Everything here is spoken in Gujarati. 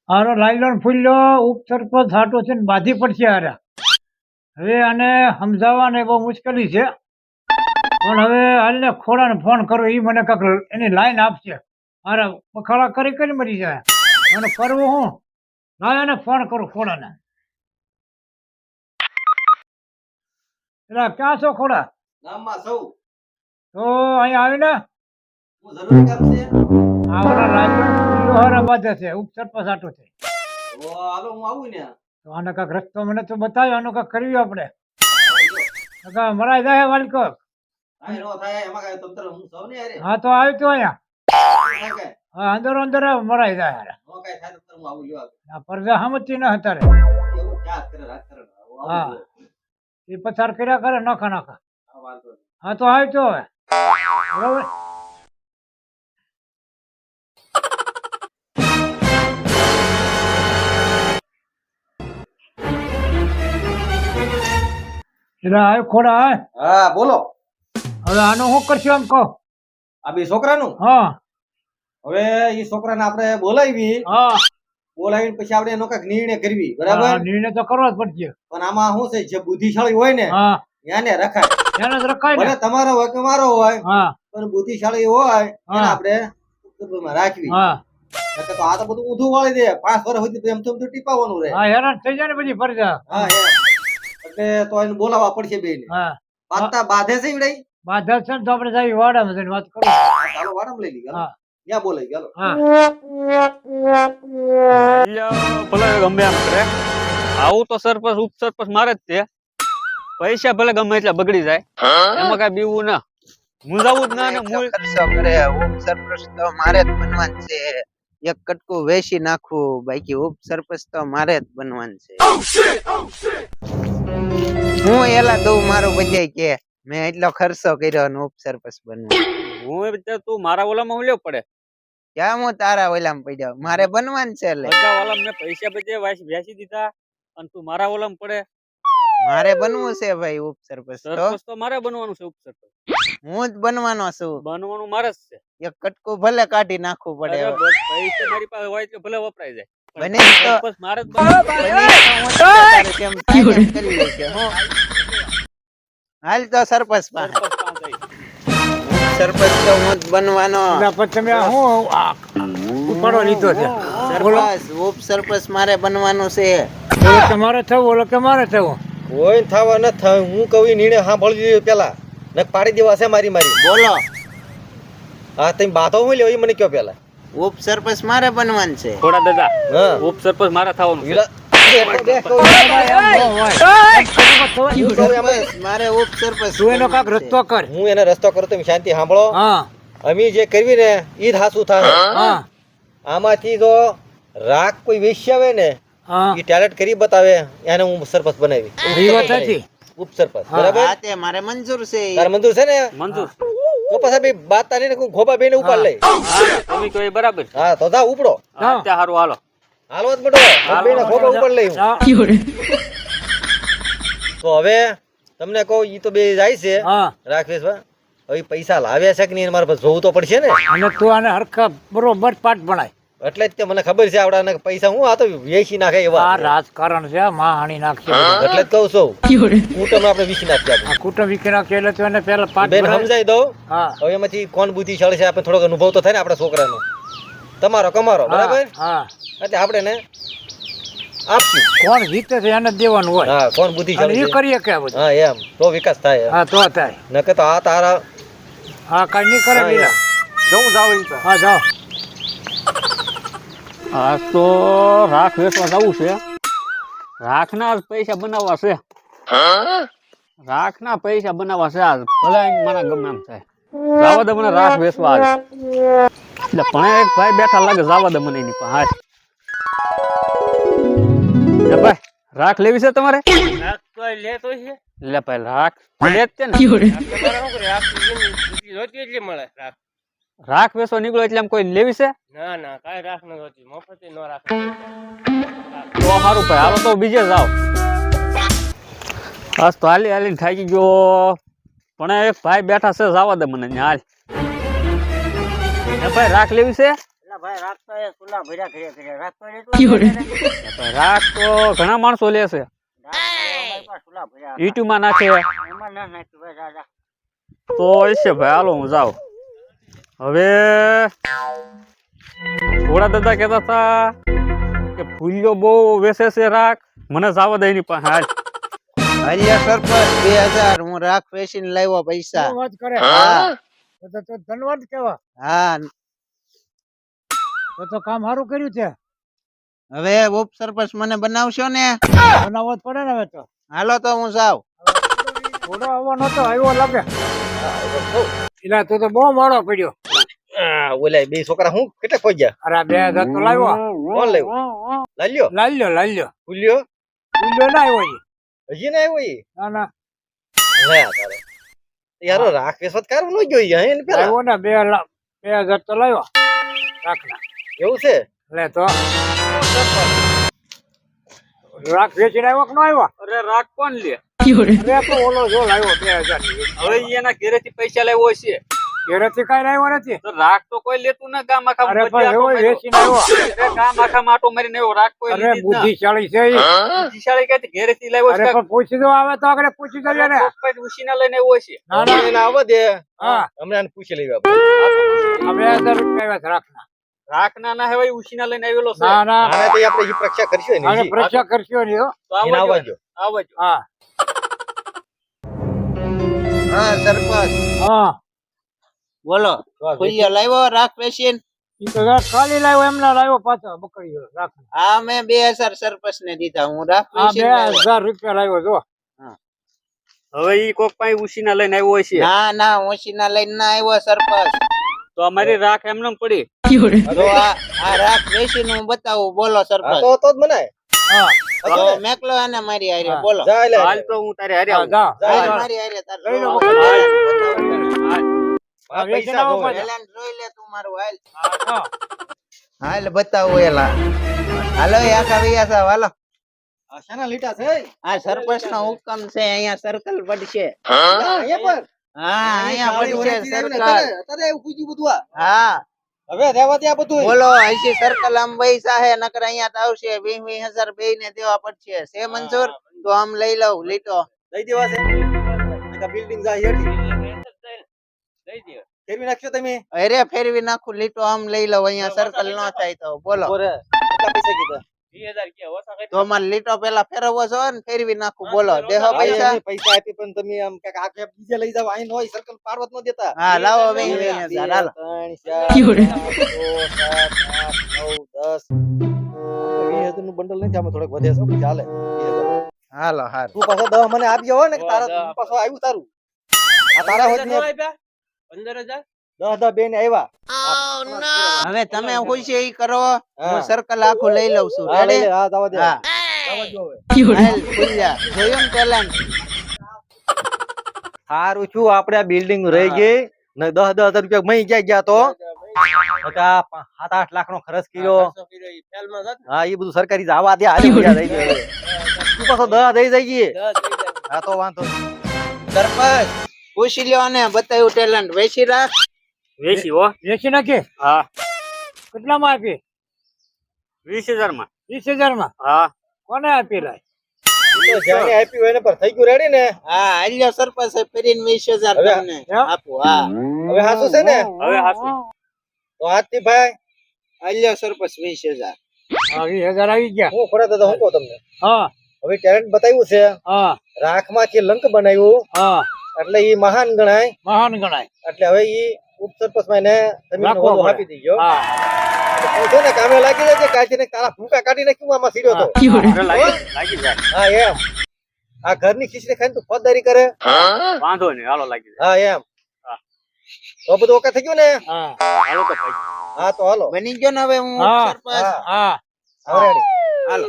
હારો લાઈલોન ફૂલ્યો ઉપસરપંચ હાટો છે ને બાધી પડશે હારા. હવે આને સમજાવવાને બહુ મુશ્કેલી છે, પણ હવે હાલને ખોડાને ફોન કરો, એ મને કાંઈક એની લાઈન આપશે. હારા બખાડા કરી કરી મરી જાય. મને કરવું હું લાય એને ફોન કરું ખોડાને. એટલે ક્યાં છો ખોડા? ગામમાં સૌ તો અહીંયા આવીને હું જરૂરી કામ છે. આવડા લાઈલોન ફૂલ્યો હારા બાધે છે, ઉપસરપંચ હાટો છે. તો હાલો હું આવું ને. તો આને કાંઈક રસ્તો મને તો બતાવ્યો, આનું કાંઈક કરવી આપણે. નકર મરાઈ જાય વાલકો. થાય નો થાય એમાં કાંઈ તમતર હું સૌ ને હારે. હા તો આવ્યું તો અહીંયા. થાય કાંઈ? હા અંદર અંદર મરાઈ જાય હારા. નો કાંઈ થાય તમતર હું આવું લ્યો. આ પરજા હમતી ન હતા રે. એવું ક્યાં કરે રાત કરે. હું આવું હા. લ્યો. એ પસાર કર્યા કરે નખા નખા. આ વાંધો નહીં. હા તો આવ્યું તો હવે બરોબર. એટલે આવ્યો ખોડા હા. હા બોલો. હવે આનું શું કરશું આમ કહો? આ બે છોકરાનું હા હવે એ છોકરાને આપણે બોલાવી, હા બોલાવીને પછી આપણે એનો કાંઈક નિર્ણય કરવી, હા, બરાબર? નિર્ણય તો કરવો જ પડશે. પણ આમાં શું છે, જે બુદ્ધિશાળી હોય ને હા એને રખાય. એને જ રખાય ને. ભલે તમારો હોય કે મારો હોય, હા પણ બુદ્ધિશાળી હોય એને હા. આપણે કુટુંબમાં રાખવી. હા નકર તો આ તો બધું ઊંધું વાળી દે. 5 વર્ષ સુધી તો એમ તો ટીપાવાનું રહે. હા હેરાન થઈ જાય ને પછી પરજા. હા એમ. એટલે તો એને બોલાવવા પડશે બેયને. હા બાંધતા બાંધે છે ઈવડાઈ? બાધા છે ને તો આપણે જાય વાડામાં જઈને વાત કરું. ચાલો વાડમ લઈ લઈએ. હા ત્યાં બોલાવી ચાલો. હા ભલે ગમે એમ કરે, આવું તો સરપંચ ઉપસરપંચ મારે જ છે. પૈસા ભલે ગમે એટલા બગડી જાય, એમાં કઈ બીવું ના, મુંજાવું જ ના ને ખર્ચો કરે. ઉપસરપંચ તો મારે જ બનવાનું છે. એક કટકું વેચી નાખવું, બાકી ઉપસરપંચ તો મારે જ બનવાનું છે. હું એલા દઉં મારું બજાય કે મેં એટલો ખર્ચો કર્યો અને ઉપસરપંચ બનવું. હું તું મારા ઓલામાં હું લેવું પડે. ક્યાં હું તારા ઓલામાં પડ્યો, મારે બનવાનું છે. એટલે બધા ઓલા મેં પૈસા બધે વેચી દીધા અને તું મારા ઓલામાં પડે. મારે બનવું છે ભાઈ ઉપસરપંચ. તો સરપંચ તો મારે બનવાનું છે. ઉપસરપંચ હું જ બનવાનો છું. બનવાનું મારે જ છે. એક કટકું ભલે કાઢી નાખવું પડે. અરે પૈસા મારી પાસે હોય એટલે ભલે વપરાઈ જાય, બને તો સરપંચ મારે જ બનવાનું. બને તો હું જ તારે જેમ થાય એમ કરી લઈશ. હું હાલ તો સરપંચ પાસે. સરપંચ પાસે જઈ. સરપંચ તો હું જ બનવાનો. એટલે પછી તમે આ શું ઉપાડો લીધો છે? બોલો. સરપંચ ઉપસરપંચ મારે બનવાનું છે. ઓલો કે મારે થવું, ઓલો કે મારે થવું. કોઈ થવા ન થાય. હું કહું ઈ નિર્ણય સાંભળી લીધો પેલા. નક પાડી દેવા છે મારી મારી. બોલો. હા તમે બાતો હું લ્યો એ મને કયો પેલા. ઉપસરપંચ મારે બનવાનું છે. થોડા દાદા, હા ઉપસરપંચ મારે થવાનું છે. વીરા- એમ ન હોય. મારે ઉપસરપંચ તું એનો કાંઈક બનવાનું છે. રસ્તો કર. હું એને રસ્તો કરું તમે શાંતિ સાંભળો. હા અમે જે કરવી ને ઈ જ હાસું થાય. હા આમાંથી જો રાગ કોઈ વેશ્ય આવે ને હા ઈ ટેલેન્ટ કરી બતાવે એને હું સરપંચ બનાવી. એ વાત હતી. ઉપસરપંચ હા. બરાબર. હા, તે મારે મંજૂર છે. તાર મંજૂર છે ને? મંજૂર. તો પછી બે બાત તારી ને ખોબા બેને ઉપાડ લઈ. તમે કહો એ બરાબર. હા તો જા ઉપડો. હા, ત્યાં હારું હાલો. હાલો જ બેટો. બેને ખોબા ઉપાડ લઈ. હા તો હવે તમને કહું ઈ તો બે જાય છે હા. રાકેશ ભાઈ. હવે પૈસા લાવ્યા છે કે નહીં મારે પાસે જોવું તો પડશે ને. અને તું આને હરખા બરોબર પાઠ ભણાય. એટલે જ તે મને ખબર છે આવડા પૈસા હું આ તો વેચી નાખે આ એવા. રાજકારણ છે, માં હાણી નાખશે. એટલે જ કહું છું કુટુંબ આપણે વીસી નાખીએ આપણે. આ કુટુંબ વિકી નાખશે એટલે તું એને પેલા પાઠ બેન ભણાય. સમજાઈ દઉં. હા હવે એમાંથી કોણ બુદ્ધિશાળી છે આપણે થોડોક અનુભવ તો થાય ને આપણા છોકરાનો. તમારો કમારો બરાબર. હા એટલે આપણે ને આપશું. કોણ જીતે છે એને જ દેવાનું હોય. હા કોણ અને બુદ્ધિશાળી એ છે. કરીએ કે બધું. હા એમ તો વિકાસ થાય. હા તો થાય. નકર તો આ તારા હા કઈ નહીં કરે હા, બીજા. જવું જાવ હા જાઓ. આ તો રાખ વેચવા જવું છે. રાખના જ પૈસા બનાવવા છે. રાખના પૈસા બનાવવા છે આજ. ભલે મને ગમે એમ થાય. જાવા દે મને રાખ વેચવા આજ. એટલે પણ એક ભાઈ બેઠા લાગે, જાવા દે મને એની પાસે. હાલ. એ ભાઈ રાખ લેવી છે તમારે? લે ભાઈ રાખ લે જ છે ને. રાખ વેચવા નીકળો એટલે એમ કોઈ લેવી છે? ના ના કાઈ રાખ ન હોતી, મફતે ન રાખ. તો સારું ભાઈ, હાલો તો બીજે જાઓ. બસ તો હાલી હાલીને થાકી ગયો. પણ એક ભાઈ બેઠા છે, જવા દે મને હાલ. એ ભાઈ રાખ લેવી છે? રાખ તો ઘણા માણસો લે છે યુટ્યુબ માં નાખે તો હશે ભાઈ. હાલો હું જાઉં હવે. થોડા દાદા કહેતા હતા કે ફૂલ્યો બહુ વેચે છે રાખ, મને જવા દે એની પાસે. હાલ હરિયા સરપંચ 2000 હું રાખ વેચીને લાવ્યો પૈસા. શું વાત કરે? હા તો ધન્યવાદ કેવા. હા તો કામ સારું કર્યું છે. હવે ઉપ સરપંચ મને બનાવશો ને? બનાવવો જ પડે ને હવે તો. હાલો તો હું જાઉં. થોડો આવવા નતો આવ્યો લાગે. એટલે તું તો બહુ મોડો પડ્યો. ઓલા બે છોકરા હું કેટલા ખોઈ ગયા? અરે 2000 તો લાવ્યો. કોણ લેવું? લાલ્યો લાલ્યો ફૂલ્યો ઉલ્યો ના આવ્યો ઈ. હજી ના આવ્યો ઈ? ના ના ના તારે યારો રાખ વેસવત કારું ન ગયો ઈ હે ને પેલા. આવ્યો ને 2000 તો લાવ્યો રાખના. એવું છે? લે તો રાખ વેચીને આવ્યો કે ન આવ્યો? અરે રાખ કોણ લે? અરે તો ઓલો જો લાવ્યો 2000. હવે ઈ એના ઘેરેથી પૈસા લાવ્યો છે ઘેરેથી કઈ લાવ્યો નથી. તો રાખ તો કોઈ લેતું ના. ગામ આખા અરે પણ એવો વેચીને આવ્યો. ગામ આખા માટો મારીને આવ્યો. રાખ કોઈ અરે લીધી જ ના. બુદ્ધિશાળી છે ઈ. બુદ્ધિશાળી કઈ ઘેરેથી લાવ્યો અરે છે. પણ પૂછી દો આવે તો આગળ પૂછી દો ને. ઉશીના લઈને આવ્યો છે. ના ના એને આવવા દે. હા હમણાં પૂછી લેવા. આ 2000 રૂપિયા આવ્યા છે રાખના. રાખ ના હે ભાઈ ઉશીના લઈને આવેલો છે. ના ના આને તો આપણે ઈ પરીક્ષા કરશું ને આને ઈ. પરીક્ષા કરશો ને હો. તો એને આવવા આવજો દો. આવજો. હા હા સરપંચ હા બોલો. ફૂલિયો લાવ્યો રાખ વેચીને? ઈ તો રાખ ખાલી લાવ્યો એમને લાવ્યો પાછો બકરી રાખના. હા મેં 2000 સરપંચ ને દીધા. હું રાખ આ વેચીને લાવ્યો. 2000 રૂપિયા લાવ્યો જો. હવે ઈ કોક પાસે ઉશીના લઈને આવ્યો છે. ના ના ઓછીના લઈને ના આવ્યો સરપંચ. તો અમારી રાખ એમને પડી. તો આ રાખ વેચીને હું બતાવું. બોલો હા સરપંચ. તો જ બનાય. હા તો મેકલો અને મારી હારે હા. બોલો. જા લે. હાલ તો હું તારે હારે આવું. જા હાલ જા. મારી હારે તાર લઈ લો જોવા. બકરી. હાલ. આ વેચીને પૈસા આવો જોવે. પાછા. ટેલેન્ટ જોઈ લે તું મારું. હાલ હા હાલ બતાવું એલા. હાલો એ આખા વૈયા સાહેબ હાલો. આ શાના લીટા છે? આ સરપંચ નો હુકમ છે. અહીંયા સર્કલ પડશે. અહીંયા પર. હા અહીંયા પડશે સર્કલ. અત્યારે એવું પૂછ્યું બધું આ. હા હવે રહેવા દે આ બધું. બોલો. અહીંથી સર્કલ આમ વૈસા હે નકર અહીંયા તો આવશે 20,000 બે ને દેવા પડશે. છે મંજૂર? તો આમ લઈ લઉં લીટો. દઈ દેવા છે. આ બિલ્ડિંગ જાય હેઠી. ફેરવી નાખશો તમે. અરે ફેરવી નાખું લીટો આમ લઈ લઉં. અહીંયા સર્કલ ન થાય તો બોલો. બોરે. કેટલા પૈસા કીધા? 20,000 કે ઓછા કરી તો મારે લીટો પેલા ફેરવવો છો ને ફેરવી નાખું. બોલો દેહો આ પૈસા. એમને પૈસા આપી પણ તમે આમ કાંઈક આખે બીજે લઈ જાવ. અહીં હોય સર્કલ પાડવત ન દેતા. હા લાવો 20,000 હાલો. 20,000 નું બંડલ નથી. આમાં થોડોક વધે છે. ચાલે 20,000. હાલો હાલ. તું પાછો 10 મને આપજો હો ને કે તારા તું પાછો આવ્યું તારું. આ તારા હોત ને 15,000 10 બે ને આવ્યા. હવે તમે ખુશી ઈ કરો. હું હા. સર્કલ આખું લઈ લઉં છું. હા, લઈ રેડી? લે. હા, જવા દે. હા જવા દો હવે. હાલ ખુલ્યા. જોયું ને ટેલેન્ટ? સારું છું આપણે આ બિલ્ડિંગ રહી ગઈ ને 10,000 રૂપિયા મહી ગયા તો 7-8 લાખ નો ખર્ચ કર્યો. ખર્ચો કર્યો ઈ ફેલમાં જાત ને. હા એ બધું સરકારી જવા દે. હાલે મજા થઈ ગઈ. તું પાછો 10 દઈ જઈએ. 10 થઈ જાય. હા તો વાંધો નહીં. સરપંચ પૂછી લ્યો ને બતાવ્યું ટેલેન્ટ વેચી રાખ. વેચી હો. વેચી નાખી. હા કેટલામાં આપી? 20,000 માં. 20,000 માં. હા કોને આપી લાય? તો જાણે આપ્યું હોય ને પર થઈ ગયું રેડી ને. હા હાલ્યો સરપંચ ફેરીને 20,000 હવે- તમને હે? આપું. હા હવે હાસુ છે ને. હવે હાસુ. તો આજથી ભાઈ હાલ્યો સરપંચ 20,000. હા 20,000 આવી ગયા. હું ખોડા દાદા હું કહું તમને. હા હવે ટેલેન્ટ બતાવ્યું છે. હા રાખમાંથી લંક બનાવ્યું હા એટલે ઈ મહાન ગણાય. મહાન ગણાય. એટલે હવે ઈ ઉપસરપંચ માં એને જમીન રાખવો હોદો પડે. આપી દીધો. હા તું છે ને કામે લાગી જાય કાઢી ને તારા ભૂકા કાઢી નાખ્યું આમાં સીડ્યો તો. હવે લાગી જાય. હા એમ. આ ઘરની ખીચડી ખાઈને તું ફોજદારી કરે. વાંધો નહીં. હાલો લાગી જાય. હા એમ. હા. તો બધું ઓકે થઈ ગયું ને. હા હાલો તો ભાઈ. હા તો હાલો. બની ગયો ને હવે હું હા. સરપંચ. હા. હા હવે ready. હાલો